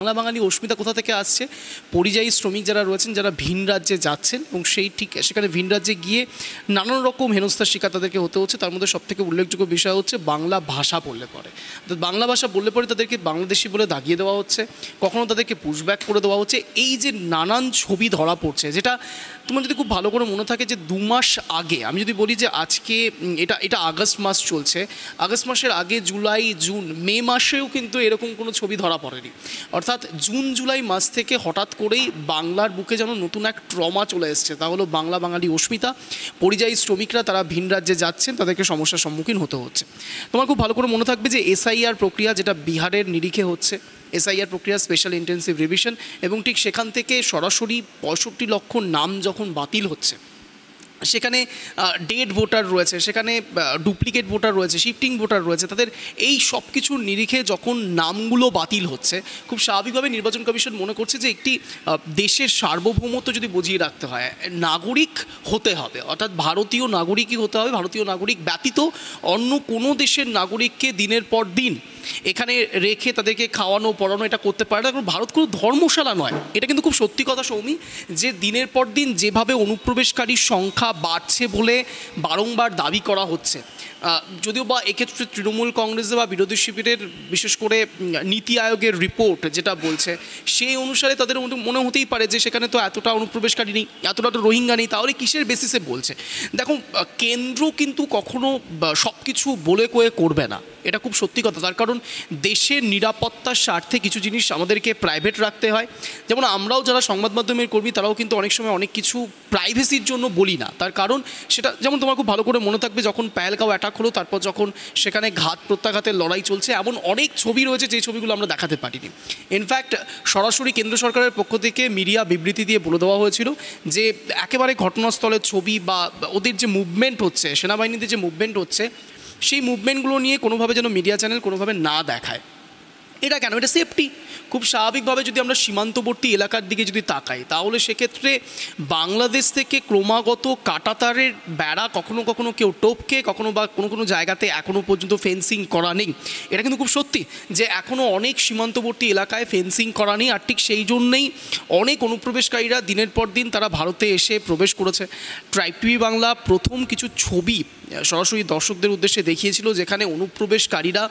বাংলা বাঙালি অস্মিতা কোথা থেকে আসছে? পরিযায়ী শ্রমিক যারা রয়েছেন, যারা ভিন রাজ্যে যাচ্ছেন এবং সেখানে ভিন রাজ্যে গিয়ে নানান রকম হেনস্থার শিকার তাদেরকে হতে হচ্ছে। তার মধ্যে সবথেকে উল্লেখযোগ্য বিষয় হচ্ছে বাংলা ভাষা বললে পরে, বাংলা ভাষা বললে পরে তাদেরকে বাংলাদেশি বলে দাগিয়ে দেওয়া হচ্ছে, কখনো তাদেরকে পুশব্যাক করে দেওয়া হচ্ছে। এই যে নানান ছবি ধরা পড়ছে, যেটা তোমার যদি খুব ভালো করে মনে থাকে যে 2 মাস আগে, আমি যদি বলি যে আজকে এটা আগস্ট মাস চলছে, আগস্ট মাসের আগে জুলাই, জুন, মে মাসেও কিন্তু এরকম কোনো ছবি ধরা পড়েনি। অর্থাৎ জুন জুলাই মাস থেকে হঠাৎ করেই বাংলার বুকে যেন নতুন এক ট্রমা চলে এসছে, তা হলো বাংলা বাঙালি অস্মিতা। পরিযায়ী শ্রমিকরা তারা ভিন রাজ্যে যাচ্ছেন, তাদেরকে সমস্যার সম্মুখীন হতে হচ্ছে। তোমার খুব ভালো করে মনে থাকবে যে এসআইআর প্রক্রিয়া, যেটা বিহারের নিরিখে হচ্ছে, এসআইআর প্রক্রিয়া, স্পেশাল ইন্টেন্সিভ রিভিশন, এবং ঠিক সেখান থেকে সরাসরি 65 লক্ষ নাম যখন বাতিল হচ্ছে, সেখানে ডেড ভোটার রয়েছে, সেখানে ডুপ্লিকেট ভোটার রয়েছে, শিফটিং ভোটার রয়েছে, তাদের এই সব কিছুর নিরিখে যখন নামগুলো বাতিল হচ্ছে, খুব স্বাভাবিকভাবে নির্বাচন কমিশন মনে করছে যে একটি দেশের সার্বভৌমত্ব যদি বজিয়ে রাখতে হয়, নাগরিক হতে হবে, অর্থাৎ ভারতীয় নাগরিকই হতে হবে। ভারতীয় নাগরিক ব্যতীত অন্য কোনো দেশের নাগরিককে দিনের পর দিন এখানে রেখে তাদেরকে খাওয়ানো পড়ানো এটা করতে পারে না, কারণ ভারত কোনো ধর্মশালা নয়। এটা কিন্তু খুব সত্যি কথা সৌমি, যে দিনের পর দিন যেভাবে অনুপ্রবেশকারীর সংখ্যা বাড়ছে বলে বারংবার দাবি করা হচ্ছে, যদিও বা এক্ষেত্রে তৃণমূল কংগ্রেস বা বিরোধী শিবিরের বিশেষ করে নীতি আয়োগের রিপোর্ট যেটা বলছে, সেই অনুসারে তাদের মনে হতেই পারে যে সেখানে তো এতটা অনুপ্রবেশকারী নেই, এতটা তো রোহিঙ্গা নেই, তাহলে কিসের বেসিসে বলছে? দেখো, কেন্দ্র কিন্তু কখনো সব কিছু বলে কয়ে করবে না, এটা খুব সত্যি কথা। তার কারণ দেশের নিরাপত্তার স্বার্থে কিছু জিনিস আমাদেরকে প্রাইভেট রাখতে হয়। যেমন আমরাও যারা সংবাদ মাধ্যমের কর্মী, তারাও কিন্তু অনেক সময় অনেক কিছু প্রাইভেসির জন্য বলি না। তার কারণ সেটা, যেমন তোমার খুব ভালো করে মনে থাকবে যখন পেহেলগাঁও অ্যাটাক হলো, তারপর যখন সেখানে ঘাত প্রত্যাঘাতের লড়াই চলছে, এমন অনেক ছবি রয়েছে যে ছবিগুলো আমরা দেখাতে পারিনি। ইনফ্যাক্ট সরাসরি কেন্দ্র সরকারের পক্ষ থেকে মিডিয়া বিবৃতি দিয়ে বলে দেওয়া হয়েছিল যে একেবারে ঘটনাস্থলের ছবি বা ওদের যে মুভমেন্ট হচ্ছে, সেনাবাহিনীতে যে মুভমেন্ট হচ্ছে, সেই মুভমেন্টগুলো নিয়ে কোনোভাবে যেন মিডিয়া চ্যানেল কোনোভাবে না দেখায়। এটা কেন? এটা সেফটি। খুব স্বাভাবিকভাবে যদি আমরা সীমান্তবর্তী এলাকার দিকে যদি তাকাই, তাহলে সেক্ষেত্রে বাংলাদেশ থেকে ক্রমাগত কাঁটাতারের বেড়া কখনো কখনো কেউ টপকে, কখনো বা কোনো কোনো জায়গাতে এখনও পর্যন্ত ফেন্সিং করা নেই। এটা কিন্তু খুব সত্যি যে এখনও অনেক সীমান্তবর্তী এলাকায় ফেন্সিং করা নেই, আর ঠিক সেই জন্যেই অনেক অনুপ্রবেশকারীরা দিনের পর দিন তারা ভারতে এসে প্রবেশ করেছে। ট্রাইব টিভি বাংলা প্রথম কিছু ছবি সরাসরি দর্শকদের উদ্দেশ্যে দেখিয়েছিল, যেখানে অনুপ্রবেশকারীরা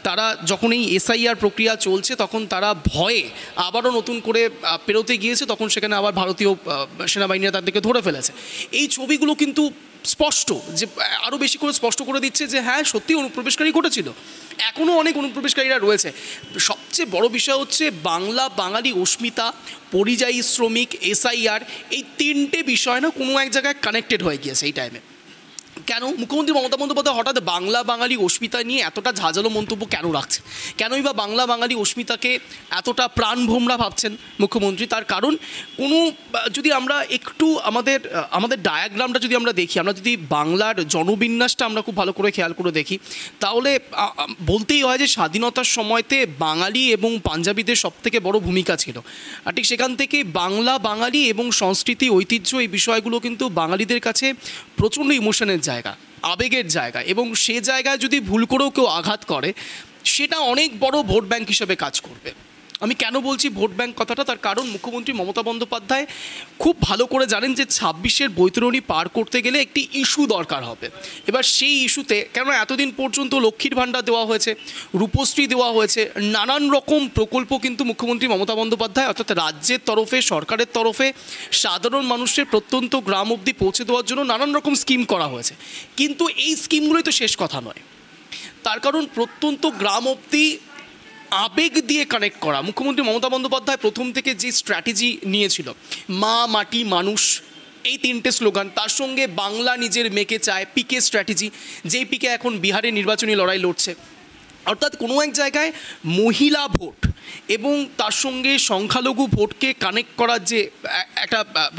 তারা যখন এই এসআইআর প্রক্রিয়া চলছে, তখন তারা ভয়ে আবারও নতুন করে পেরোতে গিয়েছে, তখন সেখানে আবার ভারতীয় সেনাবাহিনীরা তাদেরকে ধরে ফেলেছে। এই ছবিগুলো কিন্তু স্পষ্ট, যে আরও বেশি করে স্পষ্ট করে দিচ্ছে যে হ্যাঁ, সত্যি অনুপ্রবেশকারী ঘটেছিল, এখনও অনেক অনুপ্রবেশকারীরা রয়েছে। সবচেয়ে বড় বিষয় হচ্ছে বাংলা বাঙালি অস্মিতা, পরিযায়ী শ্রমিক, এসআইআর, এই 3টে বিষয় না কোনো এক জায়গায় কানেক্টেড হয়ে গিয়েছে এই টাইমে। কেন মুখ্যমন্ত্রী মমতা বন্দ্যোপাধ্যায় হঠাৎ বাংলা বাঙালি অস্মিতা নিয়ে এতটা ঝাঁঝালো মন্তব্য কেন রাখছে? কেনই বা বাংলা বাঙালি অস্মিতাকে এতটা প্রাণভোমরা ভাবছেন মুখ্যমন্ত্রী? তার কারণ যদি আমরা একটু আমাদের ডায়াগ্রামটা যদি আমরা দেখি, আমরা যদি বাংলার জনবিন্যাসটা আমরা খুব ভালো করে খেয়াল করে দেখি, তাহলে বলতেই হয় যে স্বাধীনতার সময়তে বাঙালি এবং পাঞ্জাবিদের সবথেকে বড় ভূমিকা ছিল। আর ঠিক সেখান থেকে বাংলা বাঙালি এবং সংস্কৃতি, ঐতিহ্য, এই বিষয়গুলো কিন্তু বাঙালিদের কাছে প্রচণ্ড ইমোশনের জায়গা, আবেগের জায়গা, এবং সে জায়গায় যদি ভুল করেও কেউ আঘাত করে, সেটা অনেক বড় ভোট ব্যাংক হিসেবে কাজ করবে। আমি কেন বলছি ভোট ব্যাংক কথাটা? তার কারণ মুখ্যমন্ত্রী মমতা বন্দ্যোপাধ্যায় খুব ভালো করে জানেন যে 26-এর বৈতরণী পার করতে গেলে একটি ইস্যু দরকার হবে। এবার সেই ইস্যুতে, কেন এতদিন পর্যন্ত লক্ষ্মীর ভাণ্ডার দেওয়া হয়েছে, রূপশ্রী দেওয়া হয়েছে, নানান রকম প্রকল্প কিন্তু মুখ্যমন্ত্রী মমতা বন্দ্যোপাধ্যায়, অর্থাৎ রাজ্যের তরফে, সরকারের তরফে সাধারণ মানুষের প্রত্যন্ত গ্রাম অবধি পৌঁছে দেওয়ার জন্য নানান রকম স্কিম করা হয়েছে। কিন্তু এই স্কিমগুলোই তো শেষ কথা নয়। তার কারণ প্রত্যন্ত গ্রাম অবধি আবেগ দিয়ে কানেক্ট করা, মুখ্যমন্ত্রী মমতা বন্দ্যোপাধ্যায় প্রথম থেকে যে স্ট্র্যাটেজি নিয়েছিল, মা, মাটি, মানুষ, এই 3টে স্লোগান, তার সঙ্গে বাংলা নিজের মেয়েকে চায়, পিকে স্ট্র্যাটেজি, যেই পিকে এখন বিহারে নির্বাচনী লড়াই লড়ছে, অর্থাৎ কোনো এক জায়গায় মহিলা ভোট এবং তার সঙ্গে সংখ্যালঘু ভোটকে কানেক্ট করার যে একটা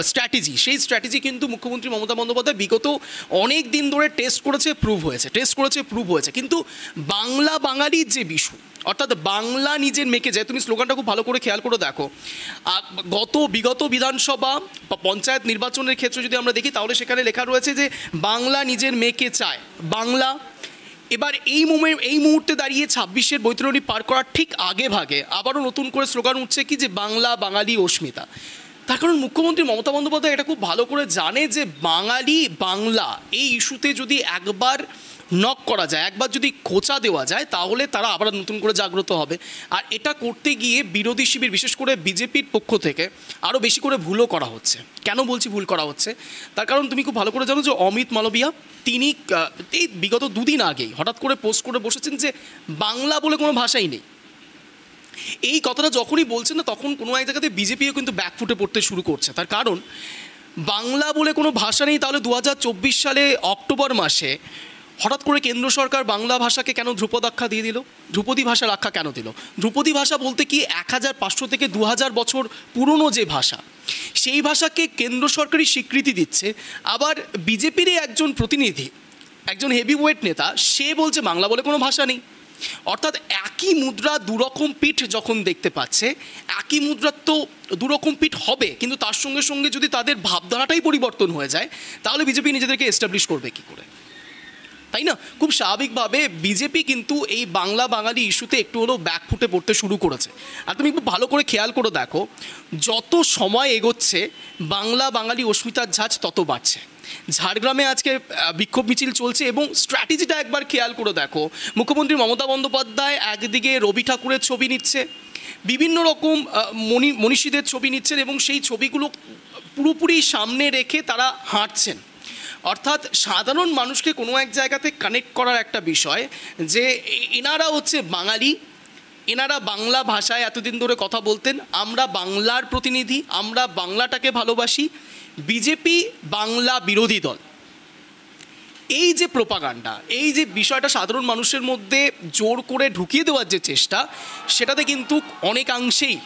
স্ট্র্যাটেজি, সেই স্ট্র্যাটেজি কিন্তু মুখ্যমন্ত্রী মমতা বন্দ্যোপাধ্যায় বিগত অনেক দিন ধরে টেস্ট করেছে, প্রুভ হয়েছে। কিন্তু বাংলা বাঙালির যে বিষয়, অর্থাৎ বাংলা নিজের মেয়েকে যায়, তুমি স্লোগানটা খুব ভালো করে খেয়াল করে দেখো, বিগত বিধানসভা বা পঞ্চায়েত নির্বাচনের ক্ষেত্রে যদি আমরা দেখি, তাহলে সেখানে লেখা রয়েছে যে বাংলা নিজের মেয়েকে চায়, বাংলা এবার এই মুহূর্তে দাঁড়িয়ে 26-এর বৈতরণী পার করার ঠিক আগে ভাগে আবারও নতুন করে স্লোগান উঠছে কি যে বাংলা বাঙালি অস্মিতা। তার কারণ মুখ্যমন্ত্রী মমতা বন্দ্যোপাধ্যায় এটা খুব ভালো করে জানে যে বাঙালি বাংলা এই ইস্যুতে যদি একবার নক করা যায়, একবার যদি খোঁচা দেওয়া যায়, তাহলে তারা আবার নতুন করে জাগ্রত হবে। আর এটা করতে গিয়ে বিরোধী শিবির বিশেষ করে বিজেপির পক্ষ থেকে আরও বেশি করে ভুলও করা হচ্ছে। কেন বলছি ভুল করা হচ্ছে? তার কারণ তুমি খুব ভালো করে জানো যে অমিত মালবিয়া তিনি এই বিগত দুদিন আগেই হঠাৎ করে পোস্ট করে বসেছেন যে বাংলা বলে কোনো ভাষাই নেই। এই কথাটা যখনই বলছেন না, তখন কোনো এক জায়গাতে বিজেপিও কিন্তু ব্যাকফুটে পড়তে শুরু করছে। তার কারণ বাংলা বলে কোনো ভাষা নেই, তাহলে 2024 সালে অক্টোবর মাসে হঠাৎ করে কেন্দ্র সরকার বাংলা ভাষাকে কেন ধ্রুপদ আখ্যা দিয়ে দিল? ধ্রুপদী ভাষার আখ্যা কেন দিল? ধ্রুপদী ভাষা বলতে কি 1500 থেকে 2000 বছর পুরনো যে ভাষা, সেই ভাষাকে কেন্দ্র সরকারই স্বীকৃতি দিচ্ছে। আবার বিজেপিরই একজন প্রতিনিধি, একজন হেভিওয়েট নেতা, সে বলছে বাংলা বলে কোনো ভাষা নেই। অর্থাৎ একই মুদ্রা দুরকম পিঠ যখন দেখতে পাচ্ছে, একই মুদ্রার তো দুরকম পিঠ হবে, কিন্তু তার সঙ্গে সঙ্গে যদি তাদের ভাবধারাটাই পরিবর্তন হয়ে যায়, তাহলে বিজেপি নিজেদেরকে এস্টাবলিশ করবে কী করে? তাই না? খুব স্বাভাবিকভাবে বিজেপি কিন্তু এই বাংলা বাঙালি ইস্যুতে একটু হলেও ব্যাকফুটে পড়তে শুরু করেছে। আর তুমি খুব ভালো করে খেয়াল করে দেখো, যত সময় এগোচ্ছে বাংলা বাঙালি অস্মিতার ঝাঁজ তত বাড়ছে। ঝাড়গ্রামে আজকে বিক্ষোভ মিছিল চলছে এবং স্ট্র্যাটেজিটা একবার খেয়াল করে দেখো। মুখ্যমন্ত্রী মমতা বন্দ্যোপাধ্যায় একদিকে রবি ঠাকুরের ছবি নিচ্ছে, বিভিন্ন রকম মনীষীদের ছবি নিচ্ছেন এবং সেই ছবিগুলো পুরোপুরি সামনে রেখে তারা হাঁটছেন। অর্থাৎ সাধারণ মানুষকে কোনো এক জায়গাতে কানেক্ট করার একটা বিষয় যে এনারা হচ্ছে বাঙালি, এনারা বাংলা ভাষায় এতদিন ধরে কথা বলতেন, আমরা বাংলার প্রতিনিধি, আমরা বাংলাটাকে ভালোবাসি, বিজেপি বাংলা বিরোধী দল। এই যে প্রোপাগান্ডা, এই যে বিষয়টা সাধারণ মানুষের মধ্যে জোর করে ঢুকিয়ে দেওয়ার যে চেষ্টা, সেটাতে কিন্তু অনেকাংশেই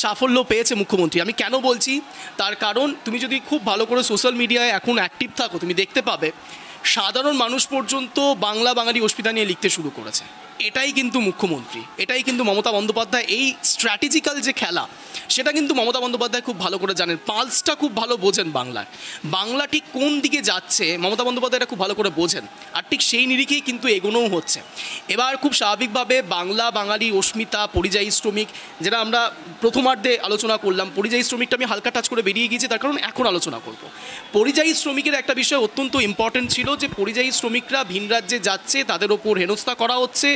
সাফল্য পেয়েছে মুখ্যমন্ত্রী। আমি কেন বলছি? তার কারণ তুমি যদি খুব ভালো করে সোশ্যাল মিডিয়ায় এখন অ্যাক্টিভ থাকো, তুমি দেখতে পাবে সাধারণ মানুষ পর্যন্ত বাংলা বাঙালি অস্মিতা নিয়ে লিখতে শুরু করেছে। এটাই কিন্তু মুখ্যমন্ত্রী, এটাই কিন্তু মমতা বন্দ্যোপাধ্যায়, এই স্ট্র্যাটেজিক্যাল যে খেলা, সেটা কিন্তু মমতা বন্দ্যোপাধ্যায় খুব ভালো করে জানেন। পালসটা খুব ভালো বোঝেন বাংলার, বাংলা ঠিক কোন দিকে যাচ্ছে মমতা বন্দ্যোপাধ্যায় এটা খুব ভালো করে বোঝেন। আর ঠিক সেই নিরিখেই কিন্তু এগোনোও হচ্ছে। এবার খুব স্বাভাবিকভাবে বাংলা বাঙালি অস্মিতা, পরিযায়ী শ্রমিক, যেটা আমরা প্রথমার্ধে আলোচনা করলাম, পরিযায়ী শ্রমিকটা আমি হালকা টাচ করে বেরিয়ে গিয়েছি, তার কারণ এখন আলোচনা করব। পরিযায়ী শ্রমিকের একটা বিষয় অত্যন্ত ইম্পর্টেন্ট ছিল যে পরিযায়ী শ্রমিকরা ভিন রাজ্যে যাচ্ছে, তাদের ওপর হেনস্থা করা হচ্ছে।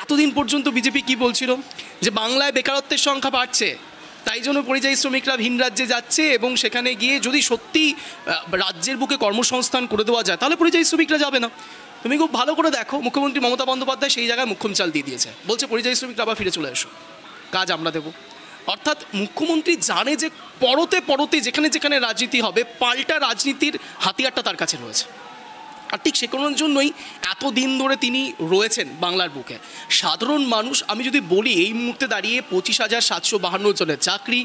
এতদিন পর্যন্ত বিজেপি কি বলছিল? যে বাংলায় বেকারত্বের সংখ্যা বাড়ছে, তাই জন্য পরিযায়ী শ্রমিকরা ভিন রাজ্যে যাচ্ছে এবং সেখানে গিয়ে যদি সত্যি রাজ্যের বুকে কর্মসংস্থান করে দেওয়া যায়, তাহলে পরিযায়ী শ্রমিকরা যাবে না। তুমি খুব ভালো করে দেখো, মুখ্যমন্ত্রী মমতা বন্দ্যোপাধ্যায় সেই জায়গায় মুখ্যম চাল দিয়ে দিয়েছে, বলছে পরিযায়ী শ্রমিকরা আবার ফিরে চলে এসো, কাজ আমরা দেবো। অর্থাৎ মুখ্যমন্ত্রী জানে যে পরতে পরতে যেখানে যেখানে রাজনীতি হবে, পাল্টা রাজনীতির হাতিয়ারটা তার কাছে রয়েছে। আর ঠিক সে কারণের জন্যই এতদিন ধরে তিনি রয়েছেন বাংলার বুকে। সাধারণ মানুষ, আমি যদি বলি এই মুহূর্তে দাঁড়িয়ে 25,752 জনের চাকরি,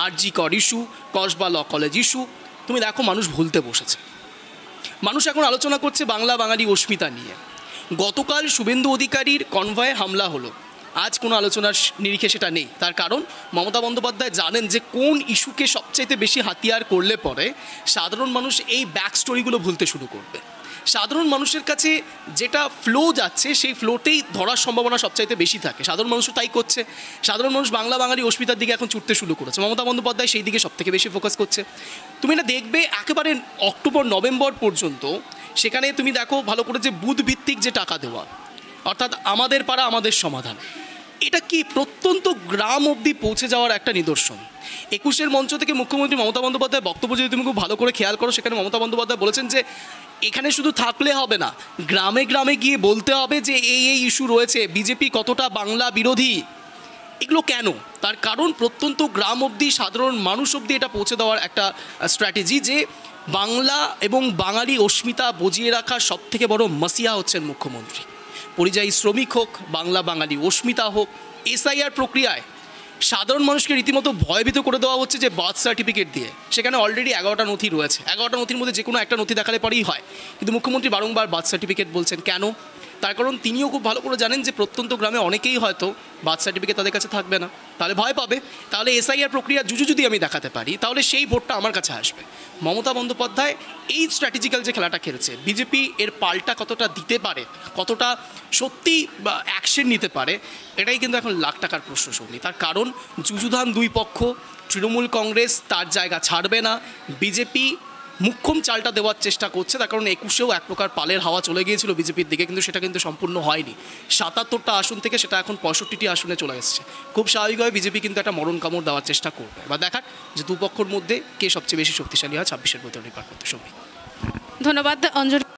RG Kar issue, Kasba law college issue, তুমি দেখো মানুষ ভুলতে বসেছে। মানুষ এখন আলোচনা করছে বাংলা বাঙালি অস্মিতা নিয়ে। গতকাল শুভেন্দু অধিকারীর কনভয়ে হামলা হলো, আজ কোনো আলোচনার নিরিখে সেটা নেই। তার কারণ মমতা বন্দ্যোপাধ্যায় জানেন যে কোন ইস্যুকে সবচাইতে বেশি হাতিয়ার করলে পরে সাধারণ মানুষ এই ব্যাক স্টোরিগুলো ভুলতে শুরু করবে। সাধারণ মানুষের কাছে যেটা ফ্লো যাচ্ছে, সেই ফ্লোতেই ধরার সম্ভাবনা সবচাইতে বেশি থাকে। সাধারণ মানুষও তাই করছে। সাধারণ মানুষ বাংলা বাঙালি অস্মিতার দিকে এখন ছুটতে শুরু করেছে। মমতা বন্দ্যোপাধ্যায় সেই দিকে সবথেকে বেশি ফোকাস করছে। তুমি এটা দেখবে একেবারে অক্টোবর নভেম্বর পর্যন্ত, সেখানে তুমি দেখো ভালো করে যে বুথ ভিত্তিক যে টাকা দেওয়া, অর্থাৎ আমাদের পাড়া আমাদের সমাধান, এটা কি প্রত্যন্ত গ্রাম অবধি পৌঁছে যাওয়ার একটা নিদর্শন। 21-এর মঞ্চ থেকে মুখ্যমন্ত্রী মমতা বন্দ্যোপাধ্যায় বক্তব্য যদি তুমি খুব ভালো করে খেয়াল করো, সেখানে মমতা বন্দ্যোপাধ্যায় বলেছেন যে এখানে শুধু থাকলে হবে না, গ্রামে গ্রামে গিয়ে বলতে হবে যে এই ইস্যু রয়েছে, বিজেপি কতটা বাংলা বিরোধী। এগুলো কেন? তার কারণ প্রত্যন্ত গ্রাম অবধি, সাধারণ মানুষ অবধি এটা পৌঁছে দেওয়ার একটা স্ট্র্যাটেজি যে বাংলা এবং বাঙালি অস্মিতা বজিয়ে রাখার সবথেকে বড় মাসিয়া হচ্ছেন মুখ্যমন্ত্রী। পরিযায়ী শ্রমিক হোক, বাংলা বাঙালি অস্মিতা হোক, এসআইআর প্রক্রিয়ায় সাধারণ মানুষকে রীতিমতো ভয়ভীত করে দেওয়া হচ্ছে যে বার্থ সার্টিফিকেট দিয়ে। সেখানে অলরেডি 11টা নথি রয়েছে, 11টা নথির মধ্যে যে কোনো একটা নথি দেখালে পরেই হয়, কিন্তু মুখ্যমন্ত্রী বারংবার বার্থ সার্টিফিকেট বলছেন। কেন? তার কারণ তিনিও খুব ভালো করে জানেন যে প্রত্যন্ত গ্রামে অনেকেই হয়তো বার্থ সার্টিফিকেট তাদের কাছে থাকবে না, তাহলে ভয় পাবে। তাহলে এসআইআর প্রক্রিয়া জুজু যদি আমি দেখাতে পারি তাহলে সেই ভোটটা আমার কাছে আসবে। মমতা বন্দ্যোপাধ্যায় এই স্ট্র্যাটেজিক্যাল যে খেলাটা খেলছে, বিজেপি এর পাল্টা কতটা দিতে পারে, কতটা সত্যি বা অ্যাকশন নিতে পারে, এটাই কিন্তু এখন লাখ টাকার প্রশ্ন সঙ্গী। তার কারণ যুযুধান দুই পক্ষ, তৃণমূল কংগ্রেস তার জায়গা ছাড়বে না, বিজেপি মুখ্যম চালটা দেওয়ার চেষ্টা করছে। তার কারণ 21-এও এক প্রকার পালের হাওয়া চলে গিয়েছিল বিজেপির দিকে, কিন্তু সেটা কিন্তু সম্পূর্ণ হয়নি। 77টা আসন থেকে সেটা এখন 65টি আসনে চলে এসেছে। খুব স্বাভাবিকভাবে বিজেপি কিন্তু একটা মরণ কামড় দেওয়ার চেষ্টা করবে। এবার দেখার যে দুপক্ষর মধ্যে কে সবচেয়ে বেশি শক্তিশালী হয় 26-এর ভোটে নির্ভর করতে। সঙ্গে ধন্যবাদ অঞ্জন।